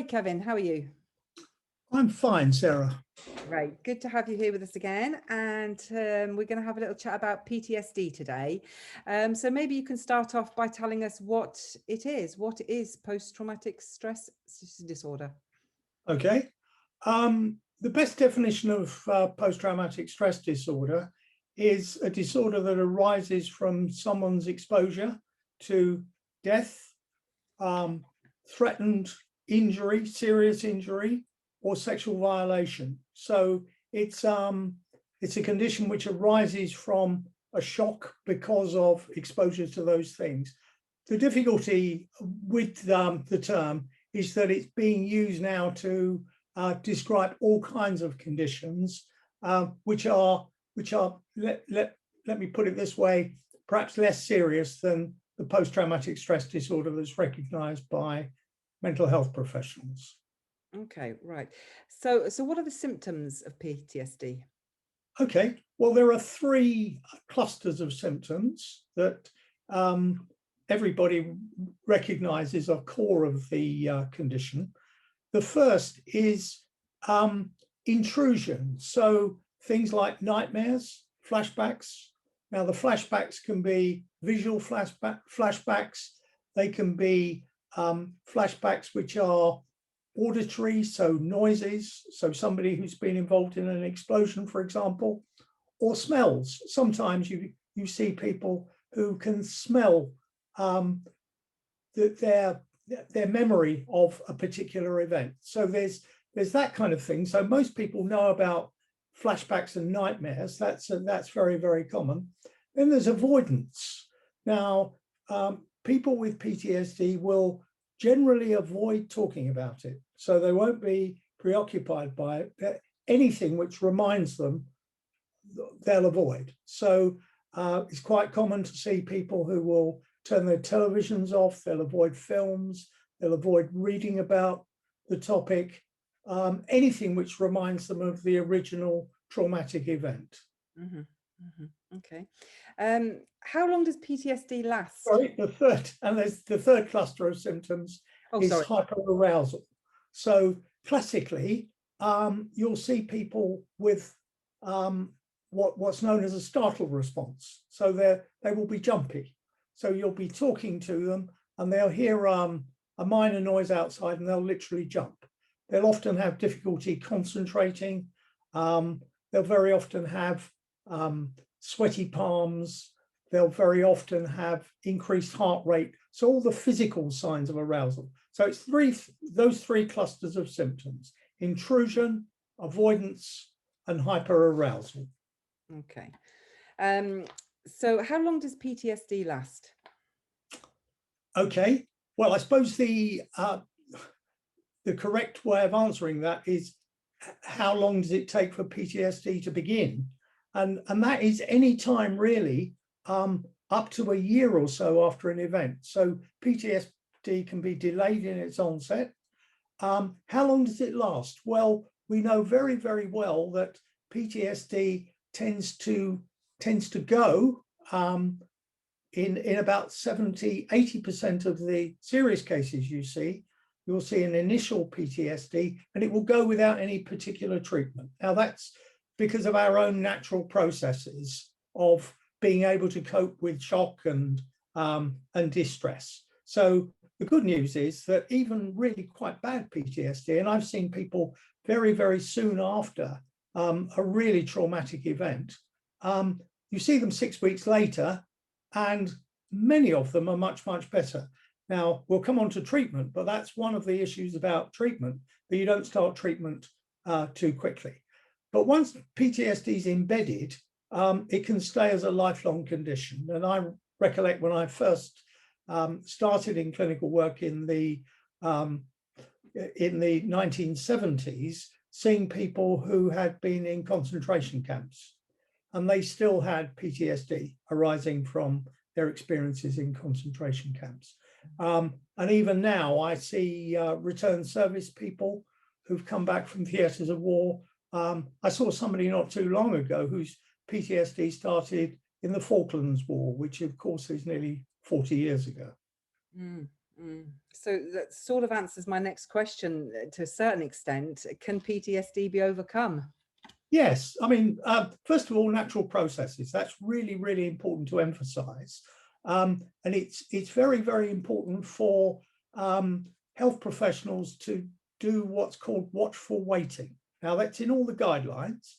Kevin, how are you? I'm fine, Sarah. Great, good to have you here with us again. And we're going to have a little chat about PTSD today. So maybe you can start off by telling us what it is. What is post-traumatic stress disorder? Okay. The best definition of post-traumatic stress disorder is a disorder that arises from someone's exposure to death, threatened injury, serious injury, or sexual violation. So it's a condition which arises from a shock because of exposure to those things. The difficulty with the term is that it's being used now to describe all kinds of conditions, which are let me put it this way, perhaps less serious than the post-traumatic stress disorder that's recognized by mental health professionals. Okay, right. So what are the symptoms of PTSD? Okay, well, there are three clusters of symptoms that everybody recognizes are core of the condition. The first is intrusion. So things like nightmares, flashbacks. Now, the flashbacks can be visual flashbacks. They can be flashbacks which are auditory, so noises. So somebody who's been involved in an explosion, for example, or smells. Sometimes you see people who can smell their memory of a particular event. So there's that kind of thing. So most people know about flashbacks and nightmares. That's very, very common. Then there's avoidance. Now, people with PTSD will generally avoid talking about it. So they won't be preoccupied by it. Anything which reminds them, they'll avoid. So it's quite common to see people who will turn their televisions off, they'll avoid films, they'll avoid reading about the topic, anything which reminds them of the original traumatic event. Mm-hmm. Mm-hmm. Okay. How long does PTSD last? Sorry, there's the third cluster of symptoms is hyperarousal. So classically, you'll see people with what's known as a startle response. So they will be jumpy. So you'll be talking to them and they'll hear a minor noise outside and they'll literally jump. They'll often have difficulty concentrating. They'll very often have sweaty palms. They'll very often have increased heart rate. So all the physical signs of arousal. So it's those three clusters of symptoms: intrusion, avoidance, and hyperarousal. Okay. So how long does PTSD last? Okay. Well, I suppose the correct way of answering that is how long does it take for PTSD to begin? And that is any time really up to a year or so after an event. So PTSD can be delayed in its onset. How long does it last? Well, we know very, very well that PTSD tends to go in about 70–80% of the serious cases you see. You'll see an initial PTSD and it will go without any particular treatment. Now that's because of our own natural processes of being able to cope with shock and distress. So the good news is that even really quite bad PTSD, and I've seen people very, very soon after a really traumatic event, you see them 6 weeks later, and many of them are much, much better. Now, we'll come on to treatment, but that's one of the issues about treatment, that you don't start treatment too quickly. But once PTSD is embedded, it can stay as a lifelong condition. And I recollect when I first started in clinical work in the 1970s, seeing people who had been in concentration camps, and they still had PTSD arising from their experiences in concentration camps. And even now, I see return service people who've come back from theatres of war. I saw somebody not too long ago whose PTSD started in the Falklands War, which of course is nearly 40 years ago. So that sort of answers my next question to a certain extent. Can PTSD be overcome? Yes, I mean, first of all, natural processes. That's really, really important to emphasize. And it's very, very important for health professionals to do what's called watchful waiting. Now, that's in all the guidelines.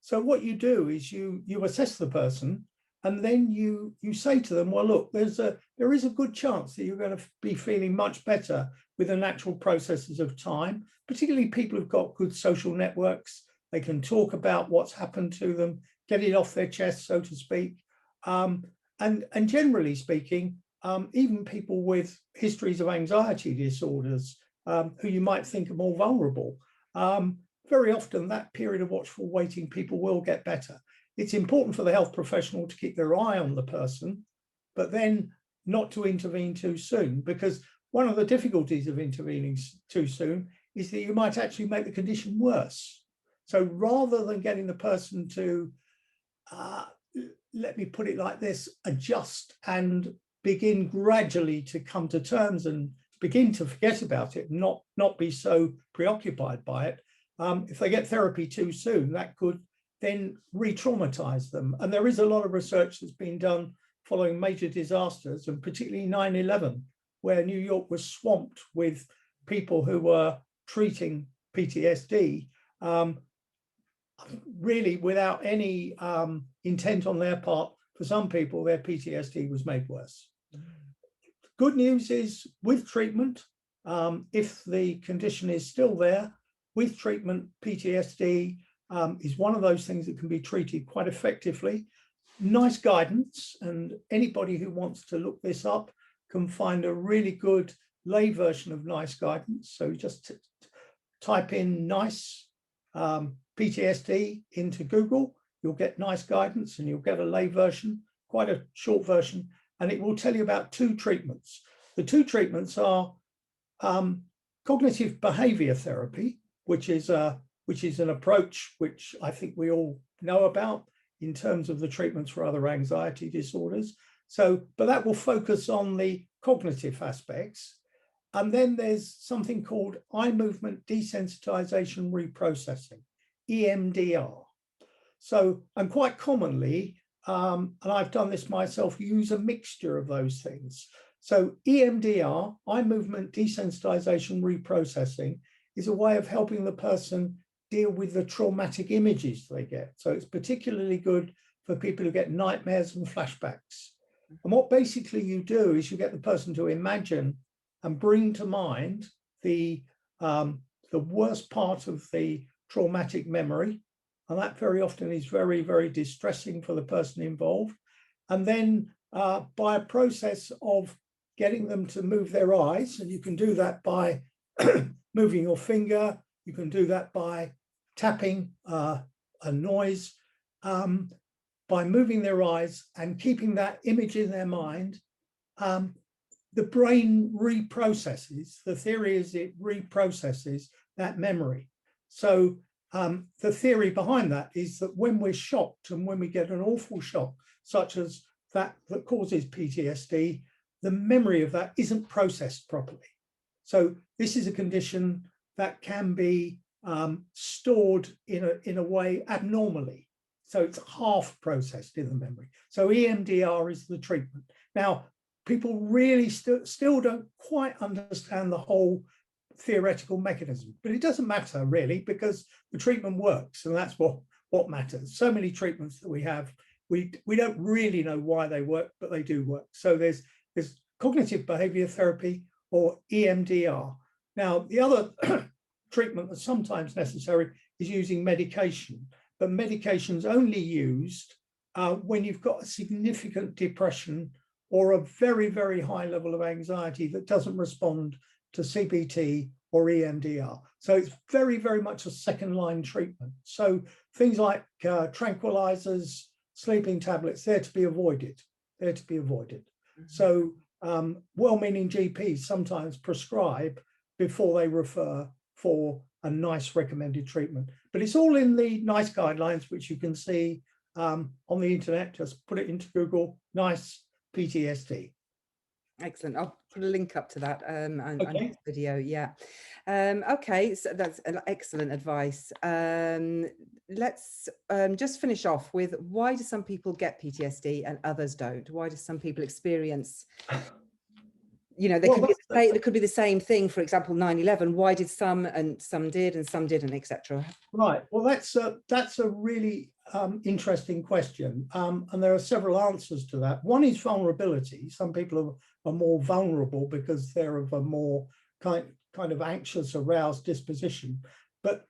So what you do is you assess the person, and then you say to them, well, look, there is a good chance that you're going to be feeling much better with the natural processes of time, particularly people who've got good social networks. They can talk about what's happened to them, get it off their chest, so to speak. And generally speaking, even people with histories of anxiety disorders, who you might think are more vulnerable, very often that period of watchful waiting, people will get better. It's important for the health professional to keep their eye on the person, but then not to intervene too soon, because one of the difficulties of intervening too soon is that you might actually make the condition worse. So rather than getting the person to, let me put it like this, adjust and begin gradually to come to terms and begin to forget about it, not be so preoccupied by it, if they get therapy too soon, that could then re-traumatize them. And there is a lot of research that's been done following major disasters, and particularly 9/11, where New York was swamped with people who were treating PTSD, really without any intent on their part. For some people, their PTSD was made worse. Good news is, with treatment, if the condition is still there, with treatment, PTSD is one of those things that can be treated quite effectively. Nice guidance, and anybody who wants to look this up can find a really good lay version of NICE guidance. So just type in NICE PTSD into Google, you'll get NICE guidance, and you'll get a lay version, quite a short version, and it will tell you about 2 treatments. The 2 treatments are cognitive behavior therapy, which is an approach which I think we all know about in terms of the treatments for other anxiety disorders. So, but that will focus on the cognitive aspects. And then there's something called eye movement desensitization reprocessing, EMDR. So, and quite commonly, and I've done this myself, you use a mixture of those things. So EMDR, eye movement desensitization reprocessing, is a way of helping the person deal with the traumatic images they get. So it's particularly good for people who get nightmares and flashbacks. And what basically you do is you get the person to imagine and bring to mind the worst part of the traumatic memory. And that very often is very, very distressing for the person involved. And then by a process of getting them to move their eyes, and you can do that by moving your finger, you can do that by tapping a noise, by moving their eyes and keeping that image in their mind, the brain reprocesses. The theory is it reprocesses that memory. So the theory behind that is that when we're shocked and when we get an awful shock, such as that causes PTSD, the memory of that isn't processed properly. So this is a condition that can be stored in a way abnormally. So it's half processed in the memory. So EMDR is the treatment. Now, people really still don't quite understand the whole theoretical mechanism, but it doesn't matter really, because the treatment works, and that's what matters. So many treatments that we have, we don't really know why they work, but they do work. So there's cognitive behavior therapy, or EMDR. Now, the other treatment that's sometimes necessary is using medication, but medication's only used when you've got a significant depression or a very, very high level of anxiety that doesn't respond to CBT or EMDR. So it's very, very much a second line treatment. So things like tranquilizers, sleeping tablets, they're to be avoided. They're to be avoided. Mm-hmm. So well-meaning GPs sometimes prescribe before they refer for a NICE recommended treatment. But it's all in the NICE guidelines, which you can see on the internet. Just put it into Google, NICE PTSD. Excellent. I'll put a link up to that under Okay. this video. Yeah. Okay, so that's excellent advice. Let's just finish off with, why do some people get PTSD and others don't? Why do some people experience, you know, there Well, could be there could be the same thing, for example, 9/11. Why did some and some did and some didn't, etc.? right. Well, that's a really interesting question, and there are several answers to that. One is vulnerability. Some people are more vulnerable because they're of a more kind of anxious, aroused disposition. But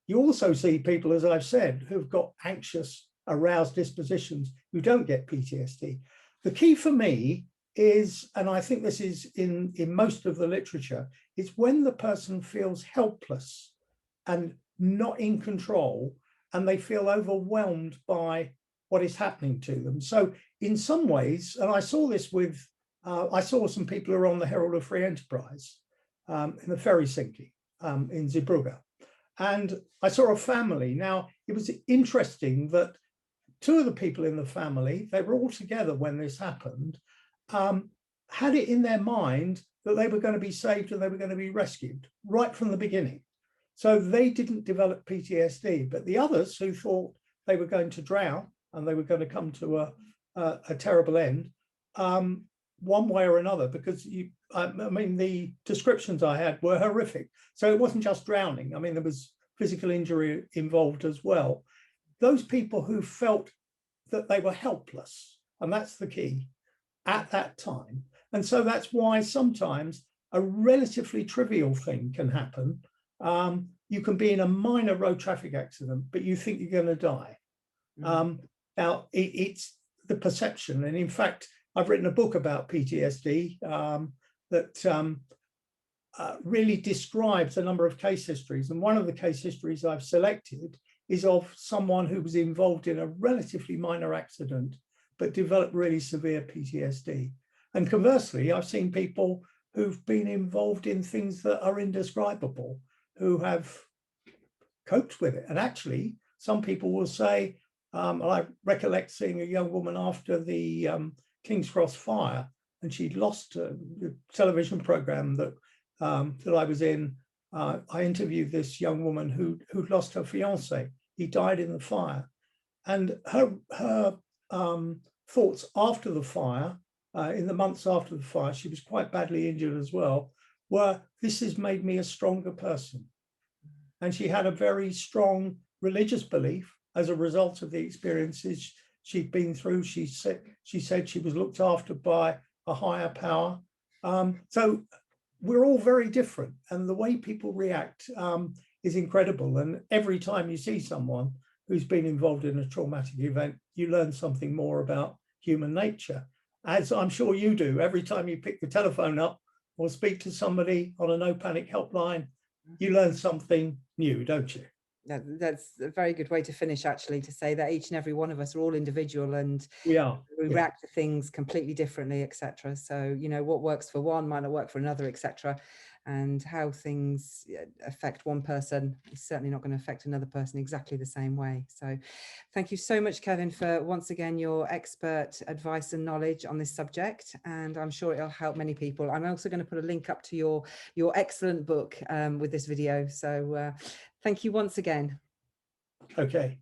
you also see people, as I've said, who've got anxious, aroused dispositions who don't get PTSD. The key for me is, and I think this is in most of the literature, is when the person feels helpless and not in control, and they feel overwhelmed by what is happening to them. So in some ways, and I saw this with, I saw some people who are on the Herald of Free Enterprise in the ferry sinking in Zeebrugge. And I saw a family. Now, it was interesting that two of the people in the family, they were all together when this happened, had it in their mind that they were going to be saved and they were going to be rescued right from the beginning. So they didn't develop PTSD, but the others who thought they were going to drown and they were going to come to a terrible end, one way or another, because I mean, the descriptions I had were horrific. So it wasn't just drowning. I mean, there was physical injury involved as well. Those people who felt that they were helpless, and that's the key, at that time. And so that's why sometimes a relatively trivial thing can happen. You can be in a minor road traffic accident, but you think you're going to die. Now, it's the perception. And in fact, I've written a book about PTSD that really describes a number of case histories. And one of the case histories I've selected is of someone who was involved in a relatively minor accident, but developed really severe PTSD. And conversely, I've seen people who've been involved in things that are indescribable, who have coped with it. And actually, some people will say, I recollect seeing a young woman after the King's Cross fire, and she'd lost a television program that I was in. I interviewed this young woman who'd lost her fiance. He died in the fire. And her thoughts after the fire, in the months after the fire, she was quite badly injured as well, were, this has made me a stronger person. And she had a very strong religious belief as a result of the experiences she'd been through. She said she was looked after by a higher power. So we're all very different, and the way people react is incredible. And every time you see someone who's been involved in a traumatic event, you learn something more about human nature, as I'm sure you do. Every time you pick the telephone up or speak to somebody on a no panic helpline, you learn something new, don't you? That's a very good way to finish, actually, to say that each and every one of us are all individual, and We are. we react to things completely differently, etc. So, you know, what works for one might not work for another, etc. And how things affect one person is certainly not going to affect another person exactly the same way. So thank you so much, Kevin, for once again your expert advice and knowledge on this subject, and I'm sure it'll help many people. I'm also going to put a link up to your excellent book with this video. So thank you once again. Okay.